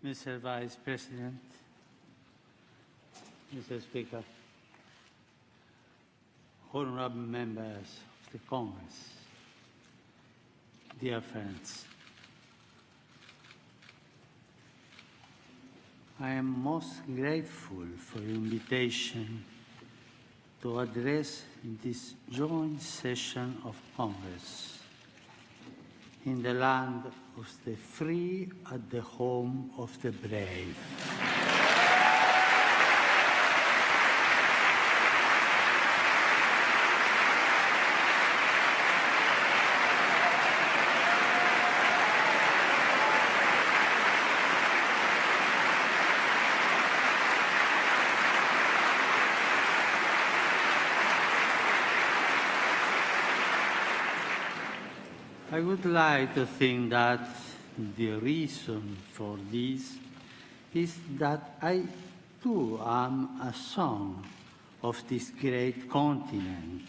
Mr. Vice President, Mr. Speaker, honorable members of the Congress, dear friends, I am most grateful for your invitation to address this joint session of Congress in the land of the free at the home of the brave. I would like to think that the reason for this is that I too am a son of this great continent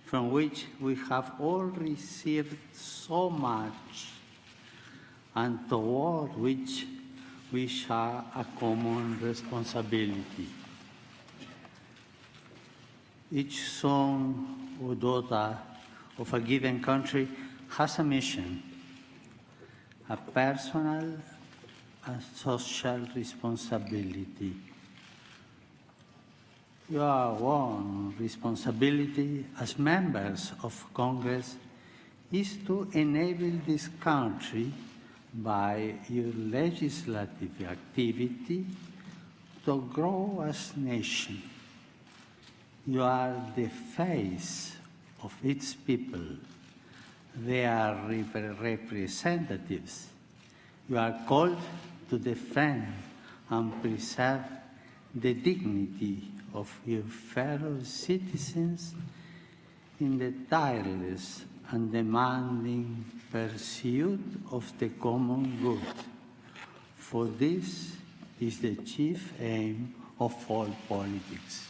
from which we have all received so much and toward which we share a common responsibility. Each son or daughter of a given country has a mission, a personal and social responsibility. Your one responsibility as members of Congress is to enable this country by your legislative activity to grow as a nation. You are the face of its people. They are representatives. You are called to defend and preserve the dignity of your fellow citizens in the tireless and demanding pursuit of the common good. For this is the chief aim of all politics.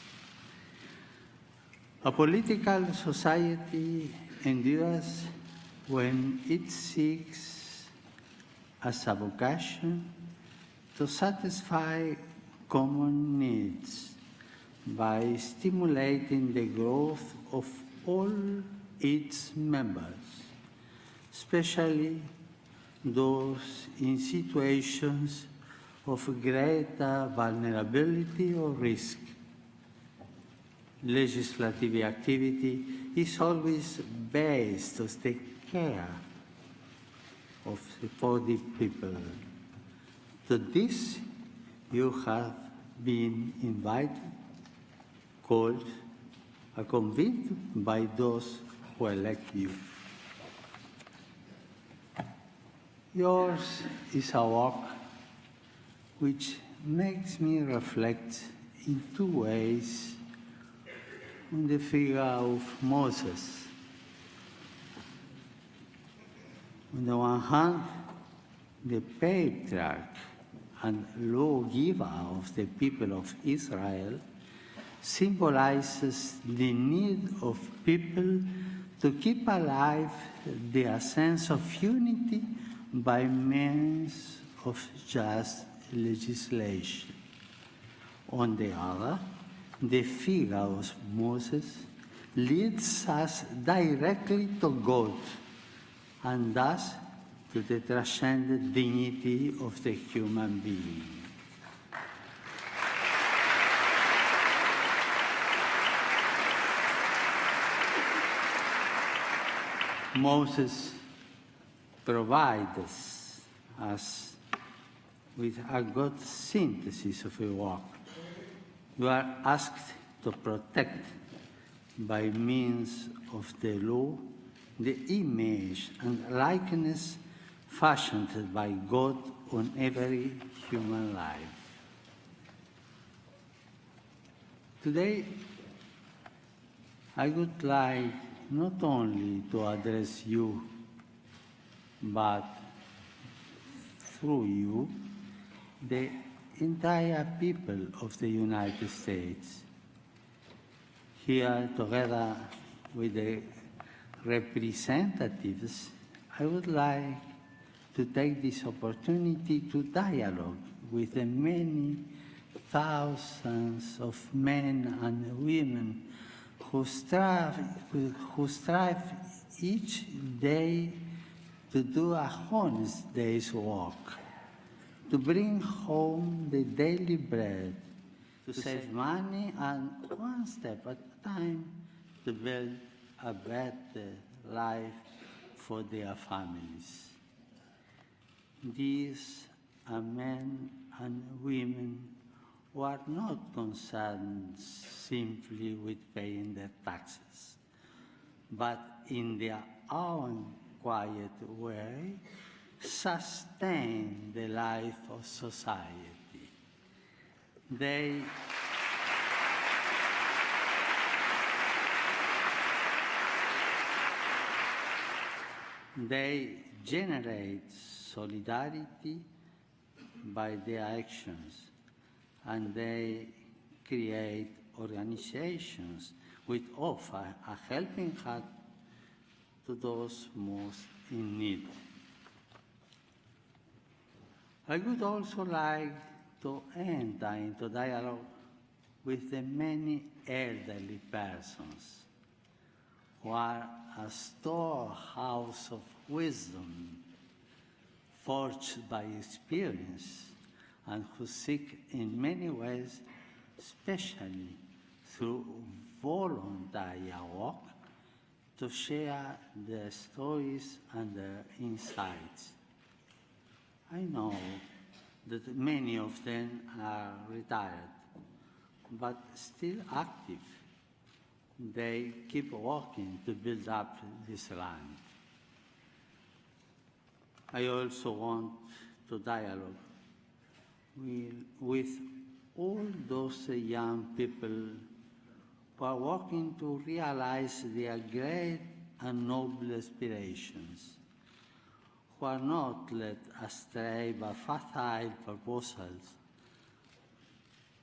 A political society endures when it seeks as a vocation to satisfy common needs by stimulating the growth of all its members, especially those in situations of greater vulnerability or risk. Legislative activity is always based on the care of the people. To this, you have been invited, called, and convened by those who elect you. Yours is a work which makes me reflect in two ways on the figure of Moses. On the one hand, the patriarch and lawgiver of the people of Israel symbolizes the need of people to keep alive their sense of unity by means of just legislation. On the other, the figure of Moses leads us directly to God and thus to the transcendent dignity of the human being. Moses provides us with a good synthesis of a work. You are asked to protect, by means of the law, the image and likeness fashioned by God on every human life. Today, I would like not only to address you, but through you, the entire people of the United States. Here, together with the representatives, I would like to take this opportunity to dialogue with the many thousands of men and women who strive each day to do a honest day's work, to bring home the daily bread, to save money, and one step at a time to build a better life for their families. These are men and women who are not concerned simply with paying their taxes, but in their own quiet way sustain the life of society. They generate solidarity by their actions, and they create organizations which offer a helping hand to those most in need. I would also like to enter into dialogue with the many elderly persons who are a storehouse of wisdom forged by experience and who seek in many ways, especially through voluntary work, to share their stories and their insights. I know that many of them are retired, but still active. They keep working to build up this land. I also want to dialogue with all those young people who are working to realize their great and noble aspirations, who are not led astray by facile proposals,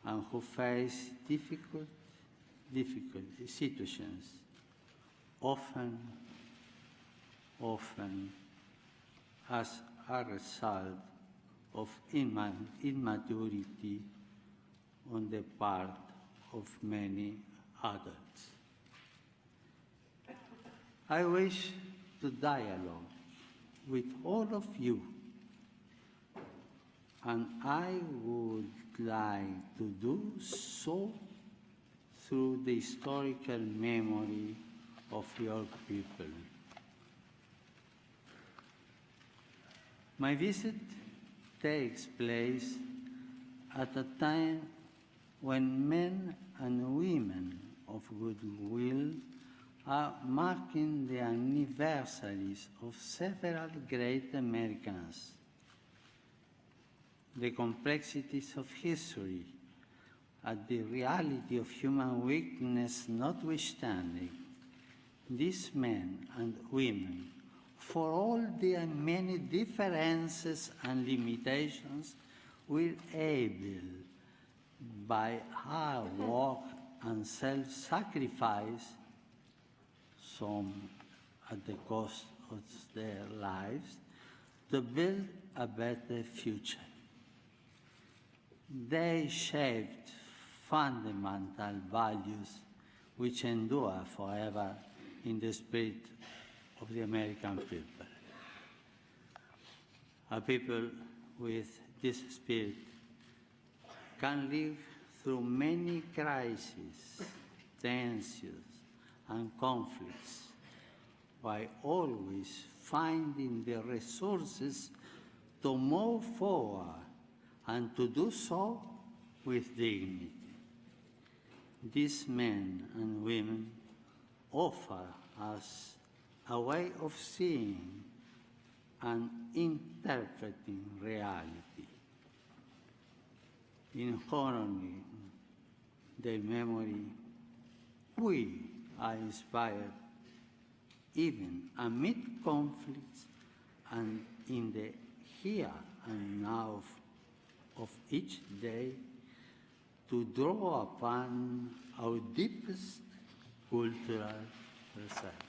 and who face difficult situations, often as a result of immaturity on the part of many adults. I wish to dialogue with all of you, and I would like to do so through the historical memory of your people. My visit takes place at a time when men and women of goodwill are marking the anniversaries of several great Americans. The complexities of history and the reality of human weakness notwithstanding, these men and women, for all their many differences and limitations, were able, by hard work and self-sacrifice, some at the cost of their lives, to build a better future. They shaped fundamental values which endure forever in the spirit of the American people. A people with this spirit can live through many crises, tensions, and conflicts, while always finding the resources to move forward and to do so with dignity. These men and women offer us a way of seeing and interpreting reality. In honoring their memory, we are inspired even amid conflicts and in the here and now of each day to draw upon our deepest cultural reserve.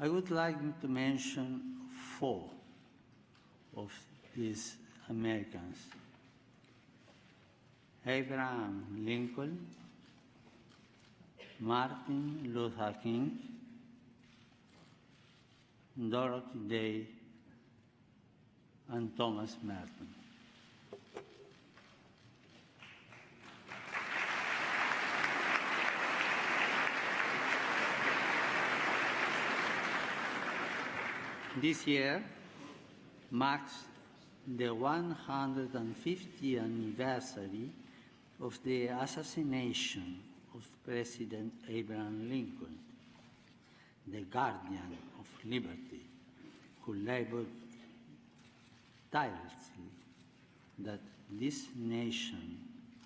I would like to mention 4 of these Americans: Abraham Lincoln, Martin Luther King, Dorothy Day, and Thomas Merton. This year marks the 150th anniversary of the assassination of President Abraham Lincoln, the guardian of liberty, who labored tirelessly that this nation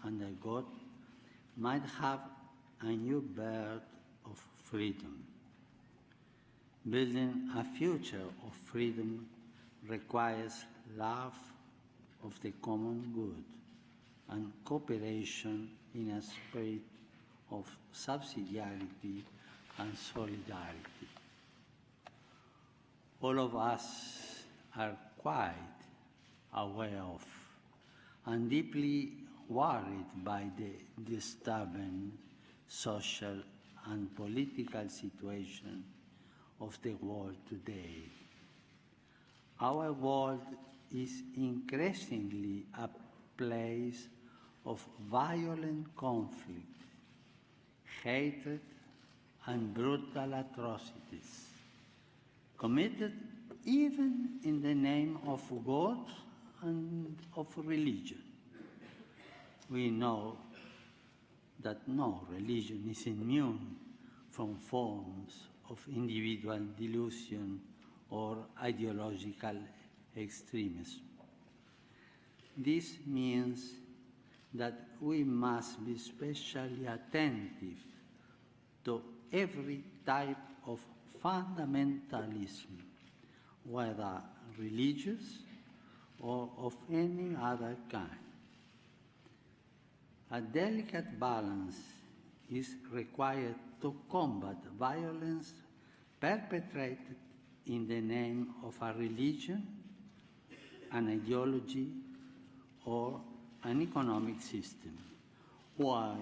under God might have a new birth of freedom. Building a future of freedom requires love of the common good and cooperation in a spirit of subsidiarity and solidarity. All of us are quite aware of and deeply worried by the disturbing social and political situation of the world today. Our world is increasingly a place of violent conflict, hatred, and brutal atrocities, committed even in the name of God and of religion. We know that no religion is immune from forms of individual delusion or ideological extremism. This means that we must be especially attentive to every type of fundamentalism, whether religious or of any other kind. A delicate balance is required to combat violence perpetrated in the name of a religion, an ideology, or an economic system, while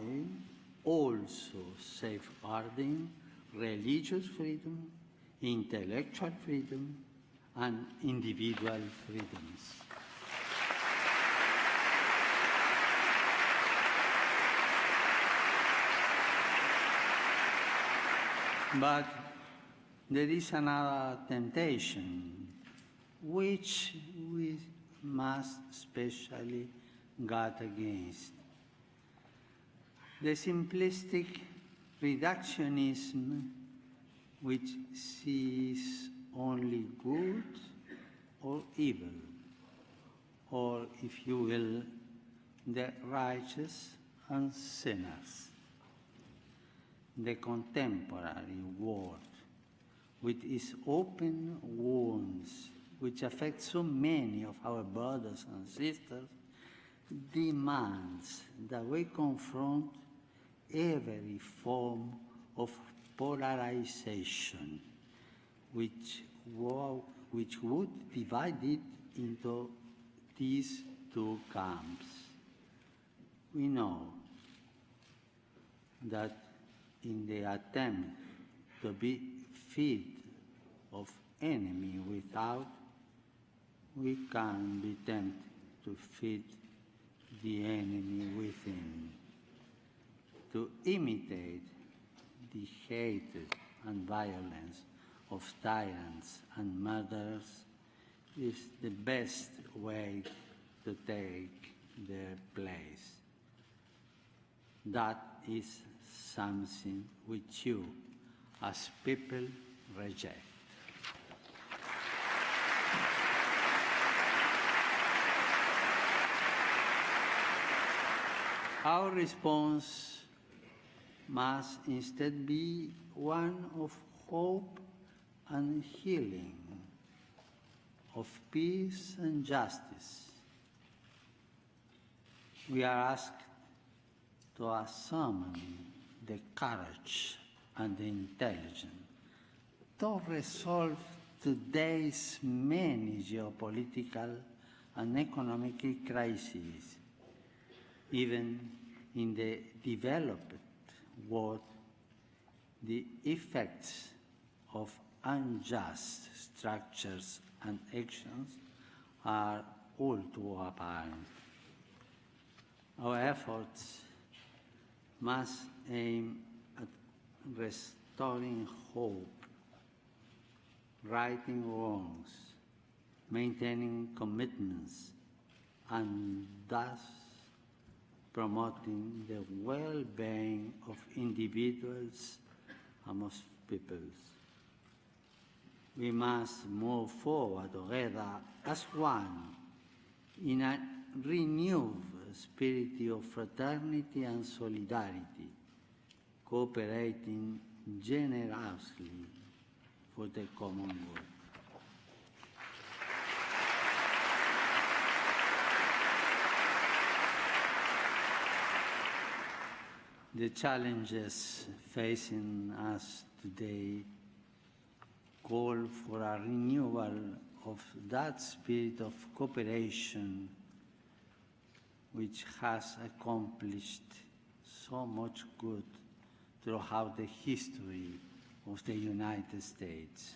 also safeguarding religious freedom, intellectual freedom, and individual freedoms. But there is another temptation which we must especially guard against. The simplistic reductionism which sees only good or evil, or, if you will, the righteous and sinners. The contemporary world, with its open wounds, which affect so many of our brothers and sisters, demands that we confront every form of polarization, which would divide it into these two camps. We know that in the attempt to be feed of enemy without, we can be tempted to feed the enemy within, to imitate the hatred and violence of tyrants and murderers is the best way to take their place. That is something which you, as people, reject. Our response must instead be one of hope and healing, of peace and justice. We are asked to summon the courage and the intelligence to resolve today's many geopolitical and economic crises, even in the developed world, the effects of unjust structures and actions are all too apparent. Our efforts must aim at restoring hope, righting wrongs, maintaining commitments, and thus promoting the well-being of individuals and of peoples. We must move forward together as one in a renewed spirit of fraternity and solidarity, cooperating generously for the common good. The challenges facing us today call for a renewal of that spirit of cooperation which has accomplished so much good throughout the history of the United States.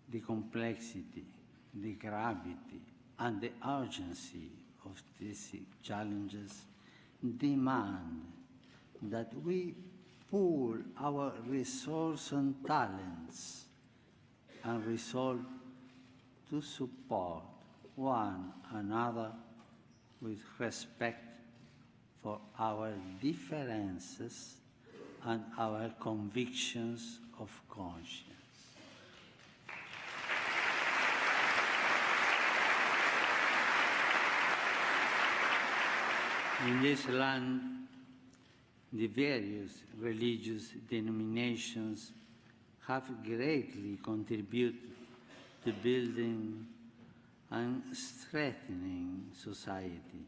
The complexity, the gravity, and the urgency of these challenges demand that we pool our resources and talents and resolve to support one another with respect for our differences and our convictions of conscience. In this land, the various religious denominations have greatly contributed to building and strengthening society.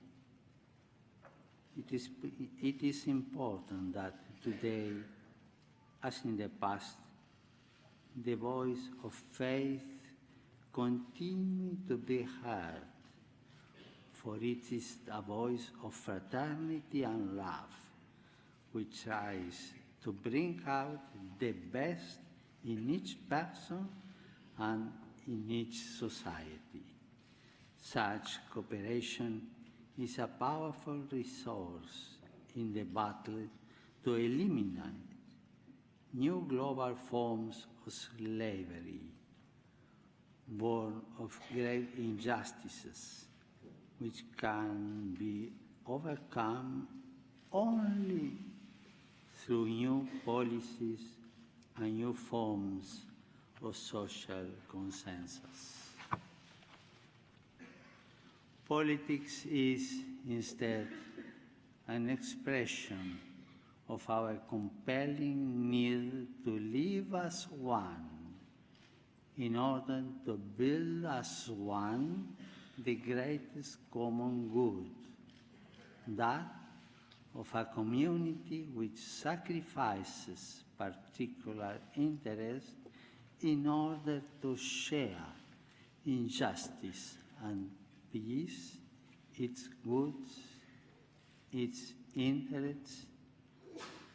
It is important that today, as in the past, the voice of faith continue to be heard, for it is a voice of fraternity and love, which tries to bring out the best in each person and in each society. Such cooperation is a powerful resource in the battle to eliminate new global forms of slavery, born of great injustices, which can be overcome only through new policies and new forms of social consensus. Politics is instead an expression of our compelling need to live as one in order to build as one the greatest common good, that of a community which sacrifices particular interests in order to share injustice and peace, its goods, its interests,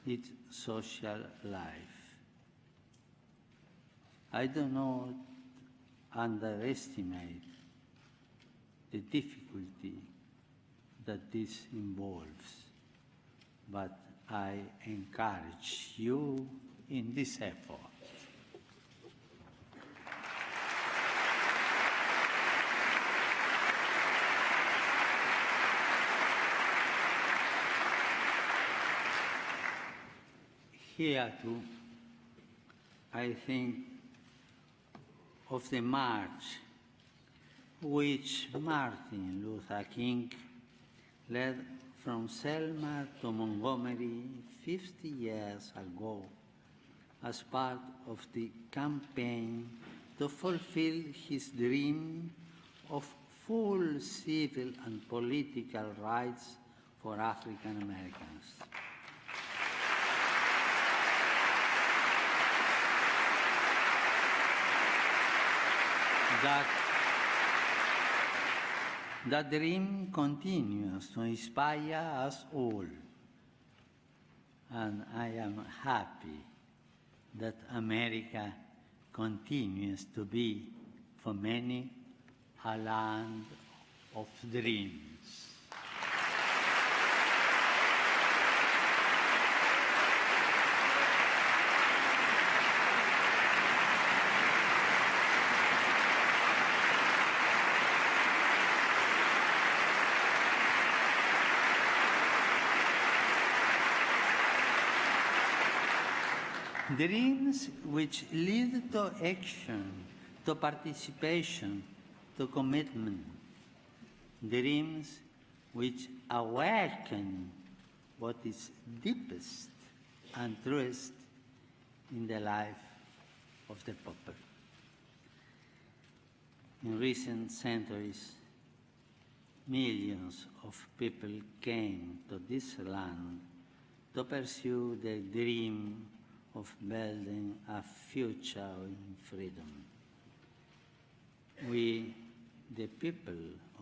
its social life. I do not underestimate the difficulty that this involves, but I encourage you in this effort. Here too, I think of the march which Martin Luther King led from Selma to Montgomery 50 years ago as part of the campaign to fulfill his dream of full civil and political rights for African Americans. that dream continues to inspire us all. And I am happy that America continues to be, for many, a land of dreams. Dreams which lead to action, to participation, to commitment. Dreams which awaken what is deepest and truest in the life of the people. In recent centuries, millions of people came to this land to pursue the dream of building a future in freedom. We, the people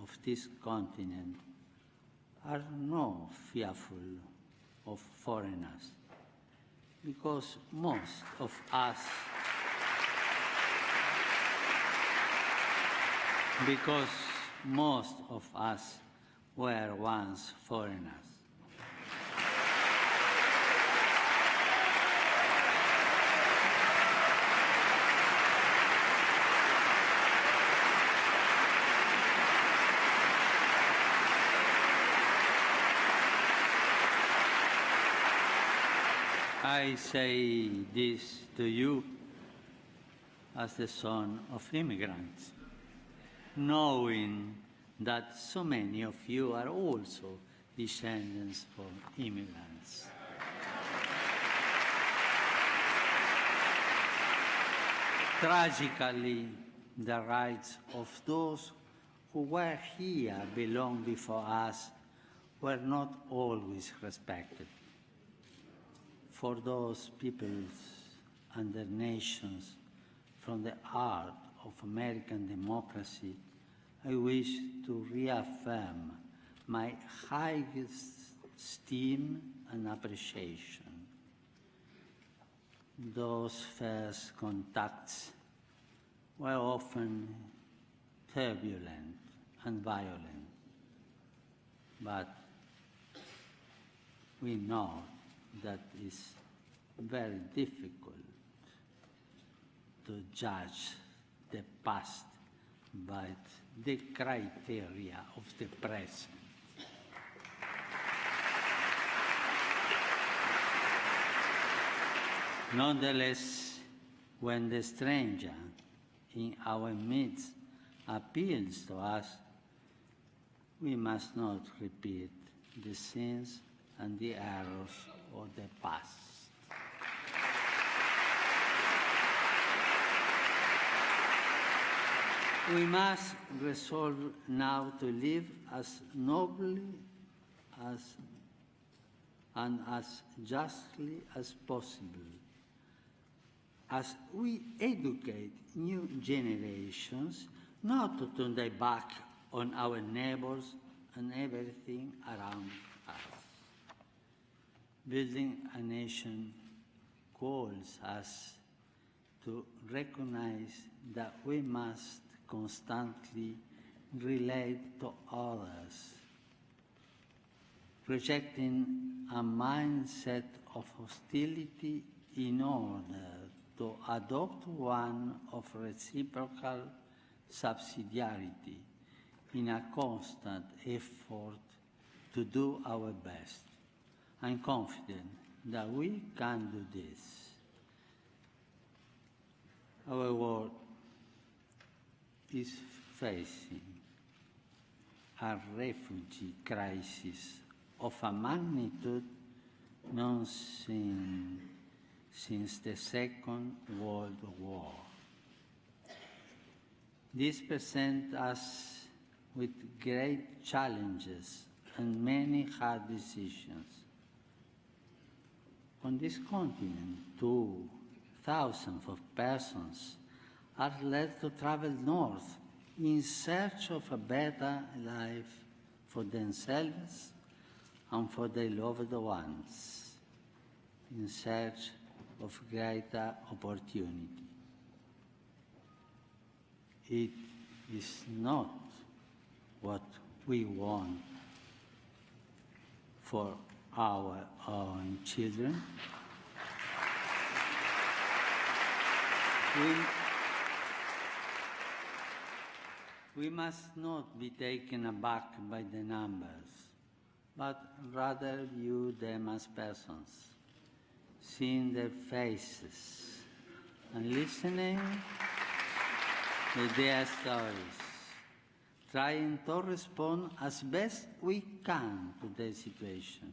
of this continent, are not fearful of foreigners, because most of us were once foreigners. I say this to you as the son of immigrants, knowing that so many of you are also descendants from immigrants. Tragically, the rights of those who were here long before us were not always respected. For those peoples and their nations, from the heart of American democracy, I wish to reaffirm my highest esteem and appreciation. Those first contacts were often turbulent and violent, but we know that it's very difficult to judge the past by the criteria of the present. Nonetheless, when the stranger in our midst appeals to us, we must not repeat the sins and the errors of the past. We must resolve now to live as nobly and as justly as possible, as we educate new generations not to turn their back on our neighbors and everything around us. Building a nation calls us to recognize that we must constantly relate to others, projecting a mindset of hostility in order to adopt one of reciprocal subsidiarity in a constant effort to do our best. I'm confident that we can do this. Our world is facing a refugee crisis of a magnitude known since the Second World War. This presents us with great challenges and many hard decisions. On this continent, too, thousands of persons are led to travel north in search of a better life for themselves and for their loved ones, in search of greater opportunity. It is not what we want for our own children. We must not be taken aback by the numbers, but rather view them as persons, seeing their faces and listening to their stories, trying to respond as best we can to their situation,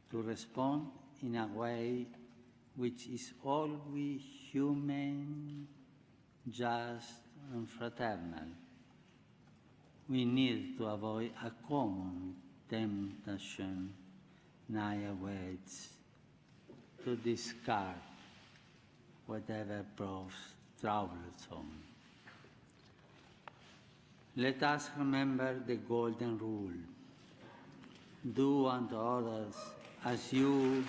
to respond in a way which is always human, just, and fraternal. We need to avoid a common temptation now awaits to discard whatever proves troublesome. Let us remember the golden rule. Do unto others as you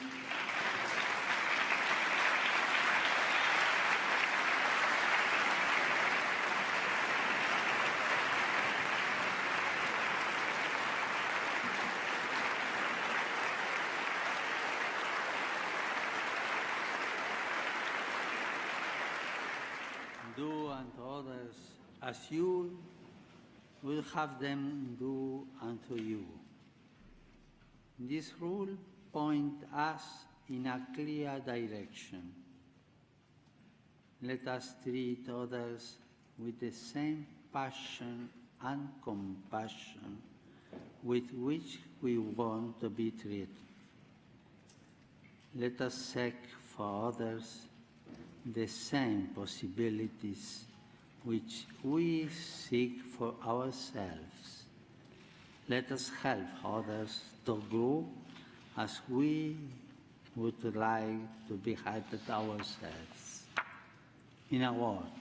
as you will have them do unto you. This rule points us in a clear direction. Let us treat others with the same passion and compassion with which we want to be treated. Let us seek for others the same possibilities which we seek for ourselves. Let us help others to grow as we would like to be helped ourselves. In a word,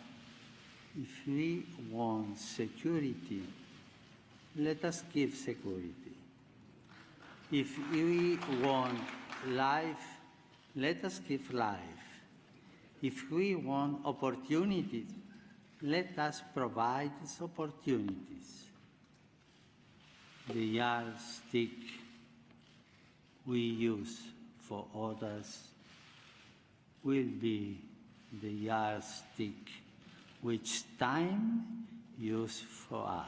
if we want security, let us give security. If we want life, let us give life. If we want opportunities, let us provide these opportunities. The yardstick we use for others will be the yardstick which time uses for us.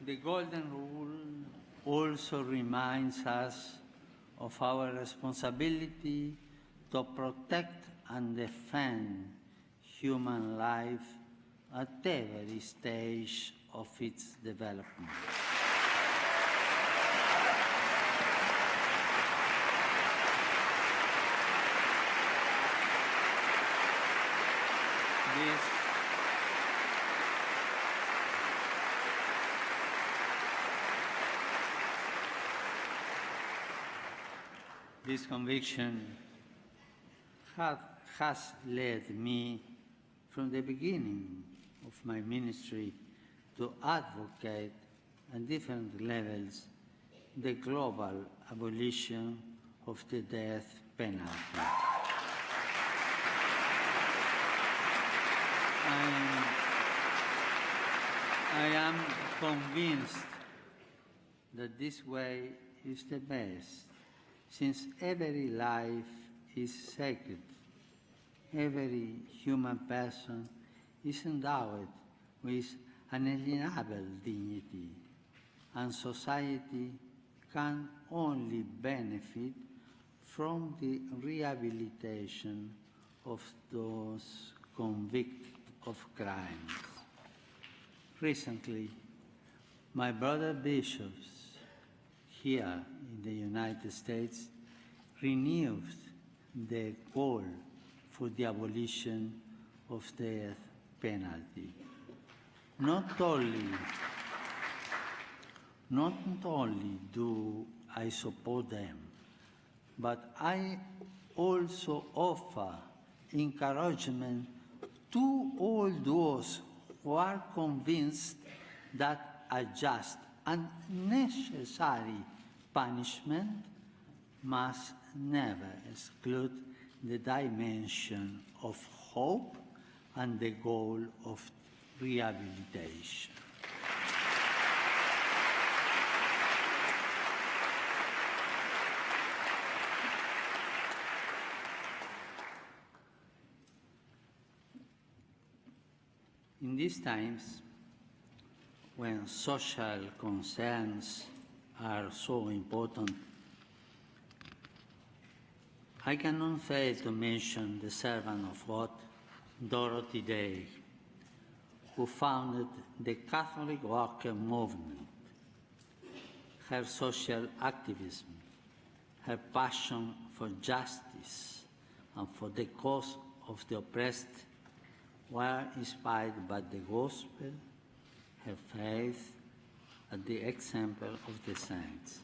The Golden Rule also reminds us of our responsibility to protect and defend human life at every stage of its development. This conviction has led me from the beginning of my ministry to advocate at different levels the global abolition of the death penalty. I am convinced that this way is the best, since every life is sacred. Every human person is endowed with unalienable dignity, and society can only benefit from the rehabilitation of those convicted of crimes. Recently, my brother bishops here in the United States renewed the call for the abolition of the death penalty. Not only do I support them, but I also offer encouragement to all those who are convinced that a just and necessary punishment must never exclude the dimension of hope and the goal of rehabilitation. In these times, when social concerns are so important, I cannot fail to mention the servant of God, Dorothy Day, who founded the Catholic Worker Movement. Her social activism, her passion for justice and for the cause of the oppressed were inspired by the gospel, her faith, and the example of the saints.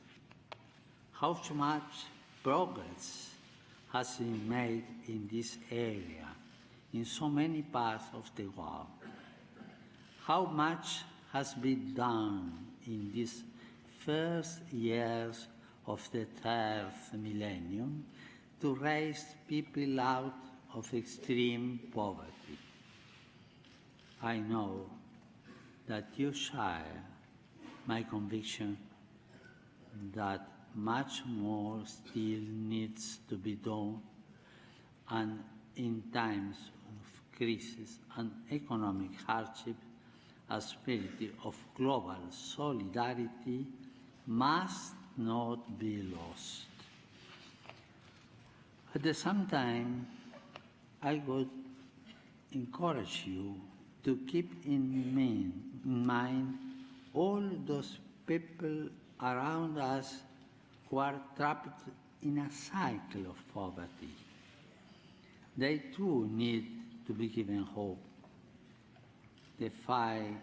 How much progress has been made in this area in so many parts of the world? How much has been done in these first years of the third millennium to raise people out of extreme poverty? I know that you share my conviction that much more still needs to be done, and in times of crisis and economic hardship, a spirit of global solidarity must not be lost. At the same time, I would encourage you to keep in mind all those people around us who are trapped in a cycle of poverty. They too need to be given hope. The fight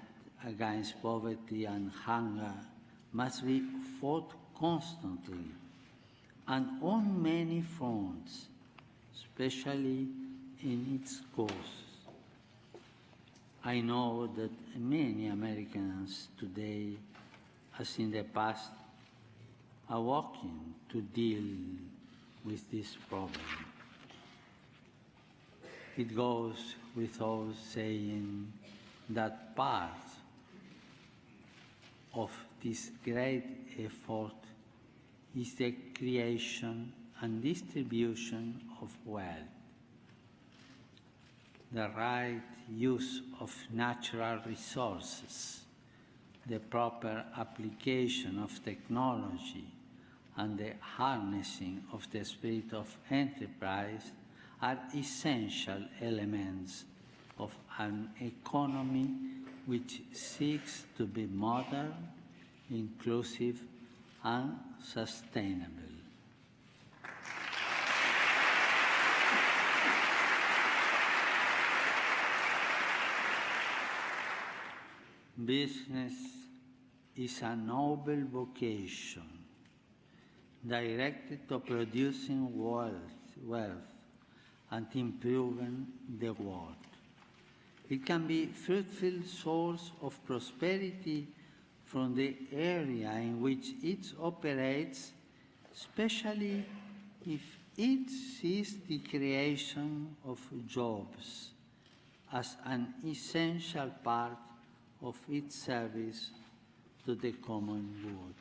against poverty and hunger must be fought constantly and on many fronts, especially in its cause. I know that many Americans today, as in the past, are working to deal with this problem. It goes without saying that part of this great effort is the creation and distribution of wealth. The right use of natural resources, the proper application of technology, and the harnessing of the spirit of enterprise are essential elements of an economy which seeks to be modern, inclusive, and sustainable. Business is a noble vocation directed to producing wealth and improving the world. It can be a fruitful source of prosperity from the area in which it operates, especially if it sees the creation of jobs as an essential part of its service to the common good.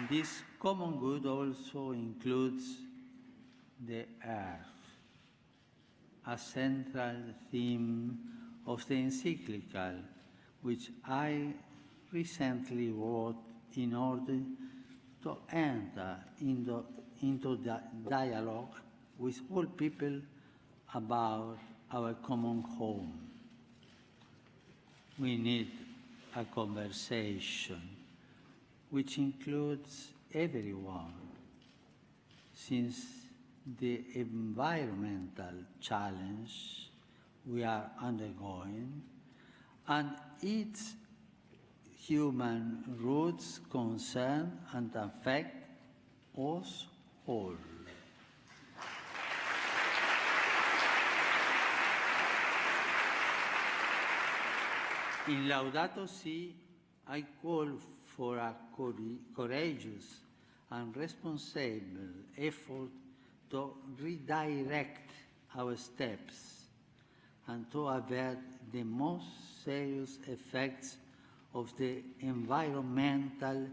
This common good also includes the earth, a central theme of the encyclical, which I recently wrote in order to enter into the dialogue with all people about our common home. We need a conversation which includes everyone, since the environmental challenge we are undergoing and its human roots concern and affect us all. In Laudato Si, I call for a courageous and responsible effort to redirect our steps and to avert the most serious effects of the environmental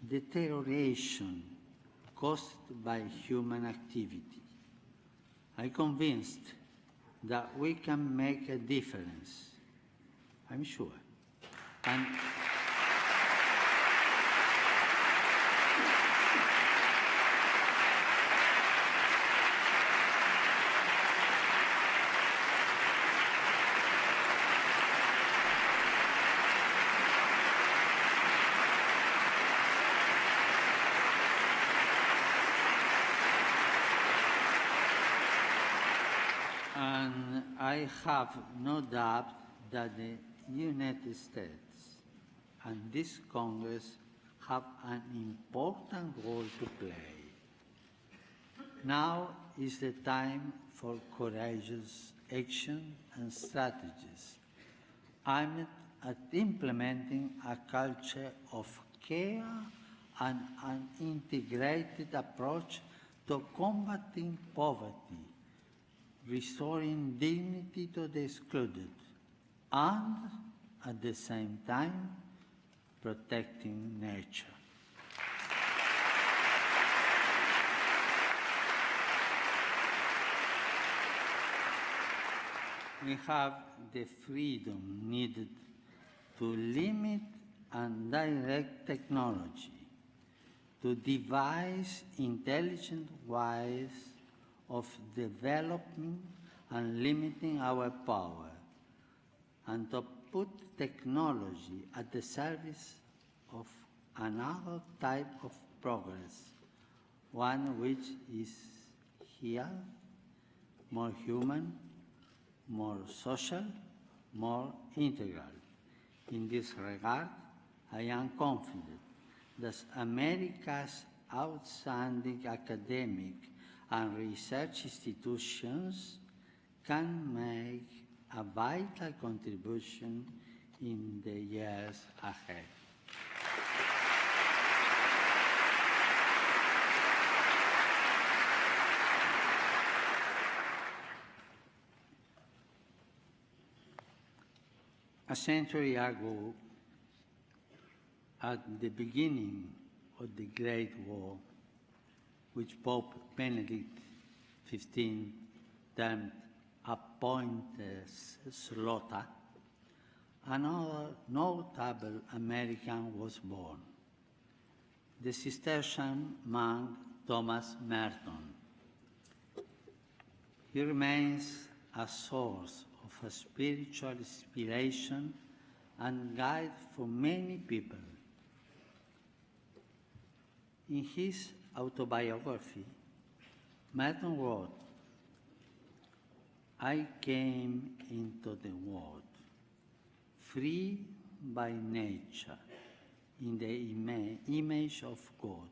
deterioration caused by human activity. I'm convinced that we can make a difference, I'm sure. And I have no doubt that the United States and this Congress have an important role to play. Now is the time for courageous action and strategies aimed at implementing a culture of care and an integrated approach to combating poverty, restoring dignity to the excluded, and at the same time, protecting nature. We have the freedom needed to limit and direct technology, to devise intelligent ways of developing and limiting our power, and to put technology at the service of another type of progress, one which is here, more human, more social, more integral. In this regard, I am confident that America's outstanding academic and research institutions can make a vital contribution in the years ahead. A century ago, at the beginning of the Great War, which Pope Benedict XV termed a pointless slaughter, another notable American was born, the Cistercian monk Thomas Merton. He remains a source of a spiritual inspiration and guide for many people. In his autobiography, Merton wrote, "I came into the world free by nature, in the image of God.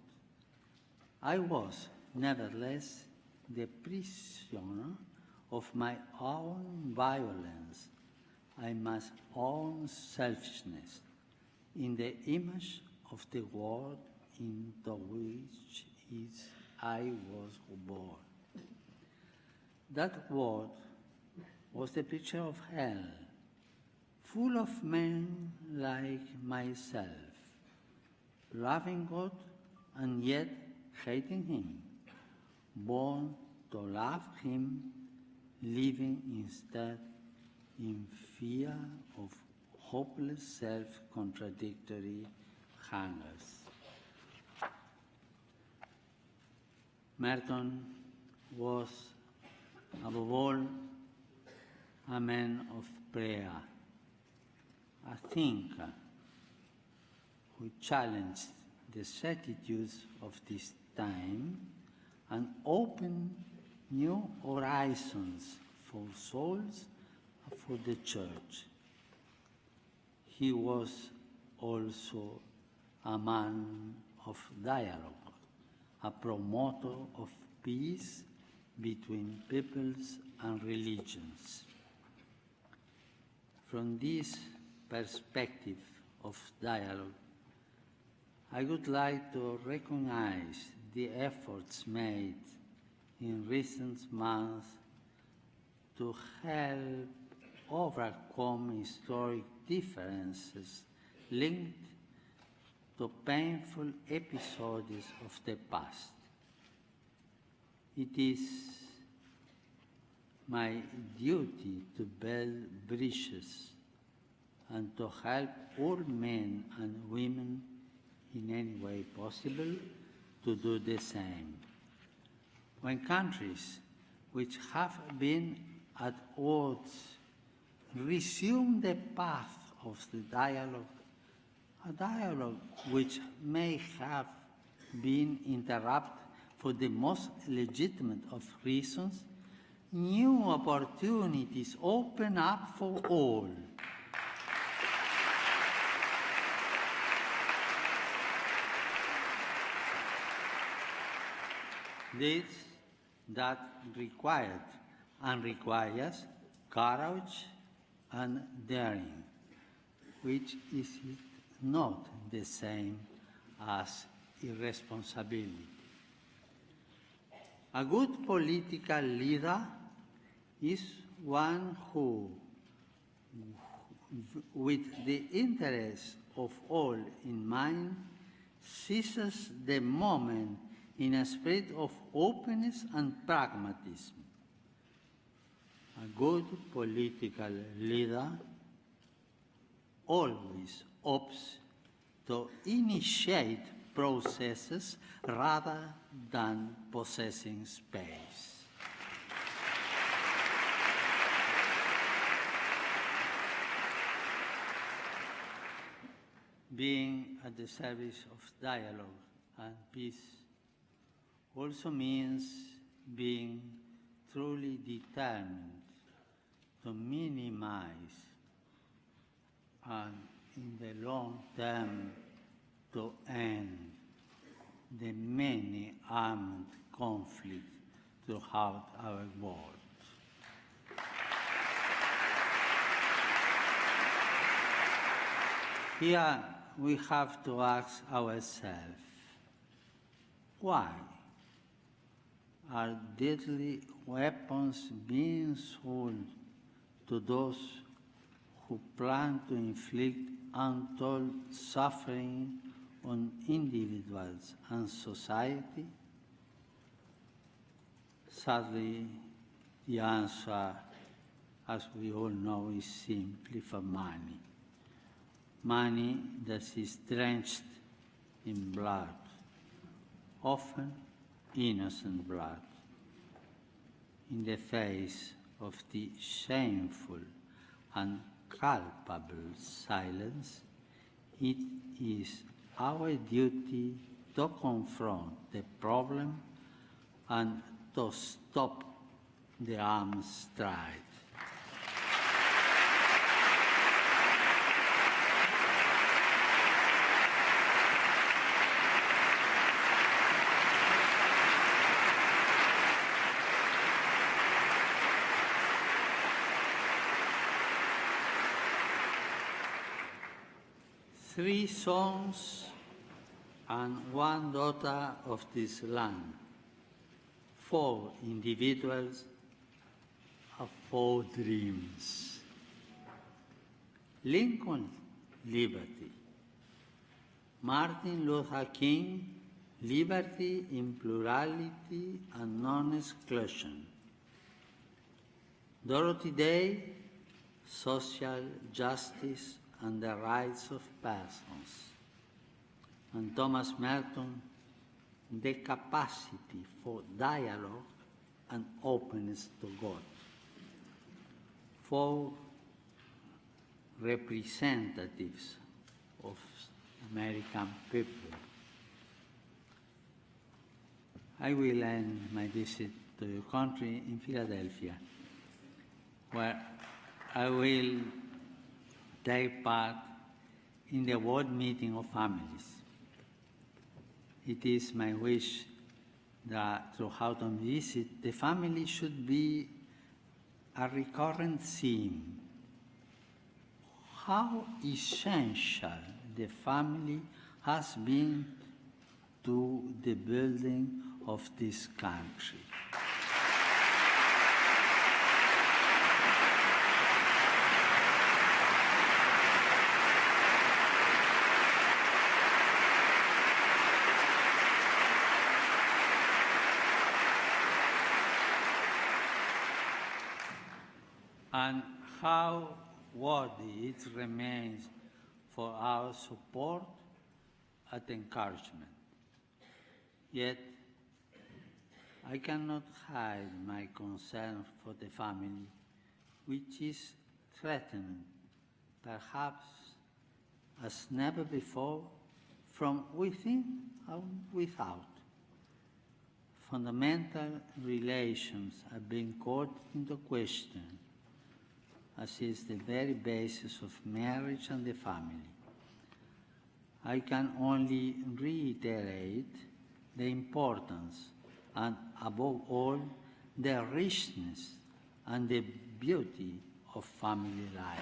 I was, nevertheless, the prisoner of my own violence, my own selfishness, in the image of the world into which I was born. That world was the picture of hell, full of men like myself, loving God and yet hating Him, born to love Him, living instead in fear of hopeless self-contradictory hungers." Merton was, above all, a man of prayer, a thinker who challenged the certitudes of this time and open new horizons for souls and for the Church. He was also a man of dialogue, a promoter of peace between peoples and religions. From this perspective of dialogue, I would like to recognize the efforts made in recent months to help overcome historic differences linked to painful episodes of the past. It is my duty to build bridges and to help all men and women in any way possible to do the same. When countries which have been at odds resume the path of the dialogue, a dialogue which may have been interrupted for the most legitimate of reasons, new opportunities open up for all. This that required and requires courage and daring, which is not the same as irresponsibility. A good political leader is one who, with the interests of all in mind, seizes the moment in a spirit of openness and pragmatism. A good political leader always opts to initiate processes rather than possessing space. Being at the service of dialogue and peace also means being truly determined to minimize and in the long term to end the many armed conflicts throughout our world. Here we have to ask ourselves, why are deadly weapons being sold to those who plan to inflict untold suffering on individuals and society? Sadly, the answer, as we all know, is simply for money. Money that is drenched in blood, often innocent blood. In the face of the shameful and culpable silence, it is our duty to confront the problem and to stop the arms stride. Three sons and one daughter of this land, 4 individuals of 4 dreams. Lincoln, liberty. Martin Luther King, liberty in plurality and non-exclusion. Dorothy Day, social justice and the rights of persons. And Thomas Merton, the capacity for dialogue and openness to God. 4 representatives of American people I will end my visit to your country in Philadelphia, where I will take part in the World Meeting of Families. It is my wish that throughout my visit, the family should be a recurrent theme. How essential the family has been to the building of this country. And how worthy it remains for our support and encouragement. Yet, I cannot hide my concern for the family, which is threatened, perhaps as never before, from within and without. Fundamental relations are being called into question, as is the very basis of marriage and the family. I can only reiterate the importance and, above all, the richness and the beauty of family life.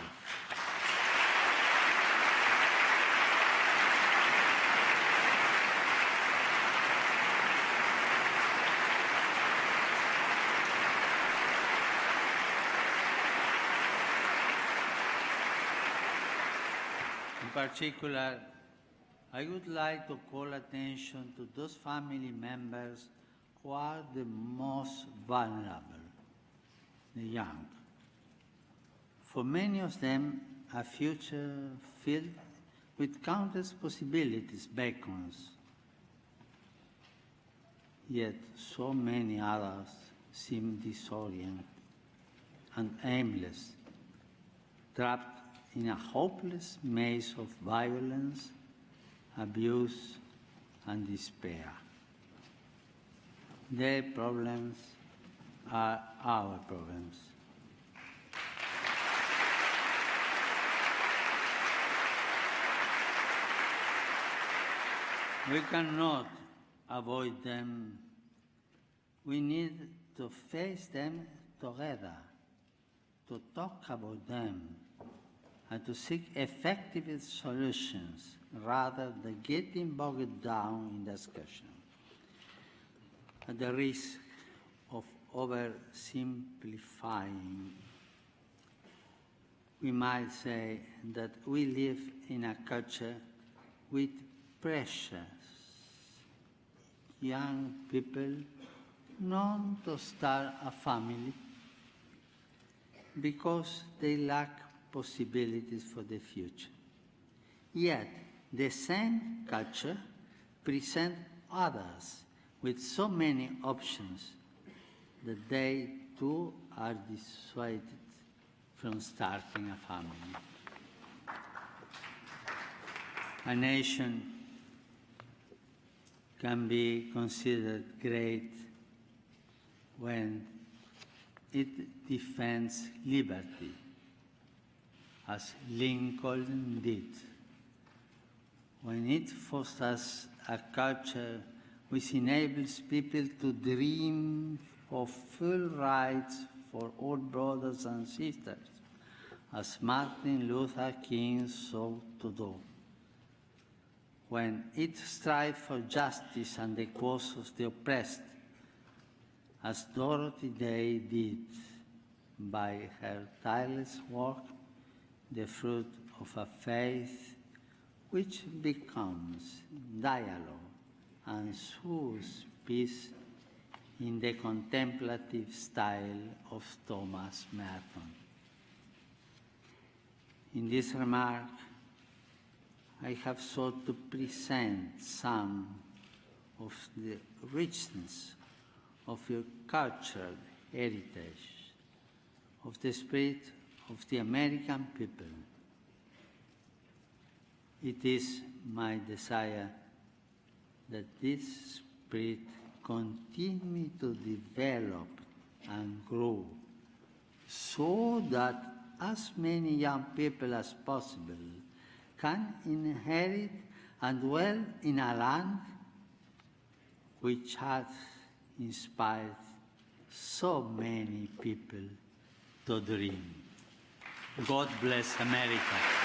In particular, I would like to call attention to those family members who are the most vulnerable, the young. For many of them, a future filled with countless possibilities beckons. Yet so many others seem disoriented and aimless, trapped in a hopeless maze of violence, abuse, and despair. Their problems are our problems. We cannot avoid them. We need to face them together, to talk about them, and to seek effective solutions rather than getting bogged down in discussion. At the risk of oversimplifying, we might say that we live in a culture with precious young people known to start a family because they lack possibilities for the future. Yet, the same culture presents others with so many options that they too are dissuaded from starting a family. A nation can be considered great when it defends liberty, as Lincoln did, when it fosters a culture which enables people to dream of full rights for all brothers and sisters, as Martin Luther King sought to do, when it strives for justice and the cause of the oppressed, as Dorothy Day did by her tireless work, the fruit of a faith which becomes dialogue and sows peace in the contemplative style of Thomas Merton. In this remark, I have sought to present some of the richness of your cultural heritage, of the spirit of the American people. It is my desire that this spirit continue to develop and grow so that as many young people as possible can inherit and dwell in a land which has inspired so many people to dream. God bless America.